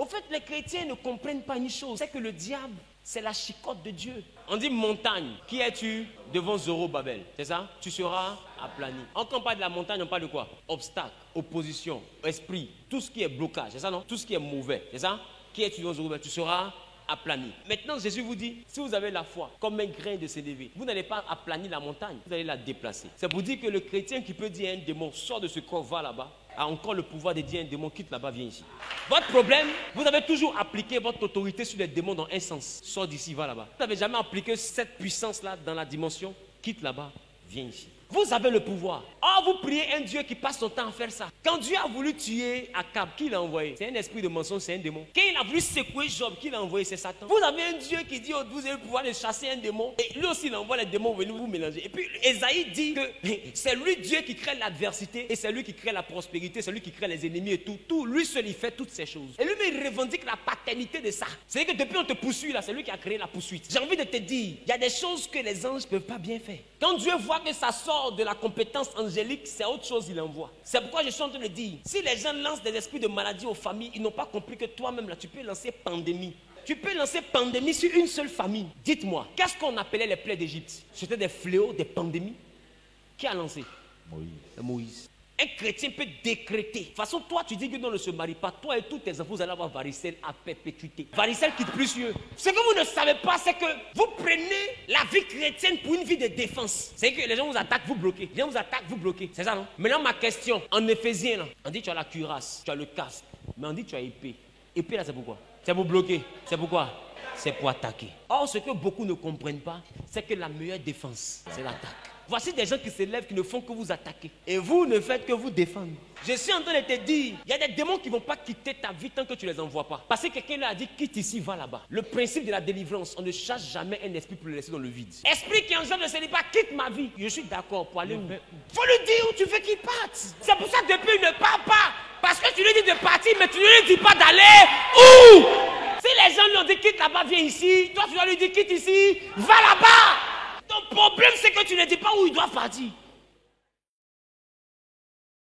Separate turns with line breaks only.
Au fait, les chrétiens ne comprennent pas une chose, c'est que le diable, c'est la chicotte de Dieu. On dit montagne. Qui es-tu devant Zorobabel? C'est ça? Tu seras aplani. Quand on parle de la montagne, on parle de quoi? Obstacle, opposition, esprit, tout ce qui est blocage, c'est ça non? Tout ce qui est mauvais, c'est ça? Qui es-tu devant Zorobabel? Tu seras aplani. Maintenant, Jésus vous dit, si vous avez la foi comme un grain de sénévé, vous n'allez pas aplanir la montagne, vous allez la déplacer. C'est pour dire que le chrétien qui peut dire à un démon, sors de ce corps, va là-bas, a encore le pouvoir de dire à un démon, quitte là-bas, viens ici. Votre problème, vous avez toujours appliqué votre autorité sur les démons dans un sens. Sors d'ici, va là-bas. Vous n'avez jamais appliqué cette puissance-là dans la dimension, quitte là-bas, viens ici. Vous avez le pouvoir. Or, vous priez un Dieu qui passe son temps à faire ça. Quand Dieu a voulu tuer Akab, qui l'a envoyé? C'est un esprit de mensonge, c'est un démon. Quand il a voulu secouer Job, qui l'a envoyé? C'est Satan. Vous avez un Dieu qui dit, vous avez le pouvoir de chasser un démon. Et lui aussi, il envoie les démons venir vous mélanger. Et puis, Esaïe dit que c'est lui Dieu qui crée l'adversité, et c'est lui qui crée la prospérité, c'est lui qui crée les ennemis et tout. Lui seul, il fait toutes ces choses. Et lui, il revendique la paternité de ça. C'est-à-dire que depuis on te poursuit, là, c'est lui qui a créé la poursuite. J'ai envie de te dire, il y a des choses que les anges ne peuvent pas bien faire. Quand Dieu voit que ça sort de la compétence angélique, c'est autre chose, il envoie. C'est pourquoi je suis en train de dire, si les gens lancent des esprits de maladie aux familles, ils n'ont pas compris que toi-même là, tu peux lancer pandémie. Tu peux lancer pandémie sur une seule famille. Dites-moi, qu'est-ce qu'on appelait les plaies d'Égypte? C'était des fléaux, des pandémies. Qui a lancé? Moïse. Un chrétien peut décréter. De toute façon, toi, tu dis que non, ne se marie pas. Toi et tous tes enfants, vous allez avoir varicelle à perpétuité. Varicelle quitte plus mieux. Ce que vous ne savez pas, c'est que vous prenez la vie chrétienne pour une vie de défense. C'est que les gens vous attaquent, vous bloquez. Les gens vous attaquent, vous bloquez. C'est ça, non? Maintenant, ma question, en Éphésiens, là, on dit tu as la cuirasse, tu as le casque. Mais on dit tu as épée. Épée, là, c'est pourquoi? C'est pour bloquer. C'est pourquoi? C'est pour attaquer. Or, ce que beaucoup ne comprennent pas, c'est que la meilleure défense, c'est l'attaque. Voici des gens qui se lèvent, qui ne font que vous attaquer. Et vous ne faites que vous défendre. Je suis en train de te dire, il y a des démons qui ne vont pas quitter ta vie tant que tu ne les envoies pas. Parce que quelqu'un leur a dit, quitte ici, va là-bas. Le principe de la délivrance, on ne chasse jamais un esprit pour le laisser dans le vide. Esprit qui engendre le célibat, quitte ma vie. Je suis d'accord pour aller où? Faut lui dire où tu veux qu'il parte. C'est pour ça que depuis, il ne part pas. Parce que tu lui dis de partir, mais tu ne lui dis pas d'aller où? Si les gens lui ont dit, quitte là-bas, viens ici. Toi, tu dois lui dire, quitte ici, va là-bas. Ton problème, c'est que tu ne dis pas où il doit partir.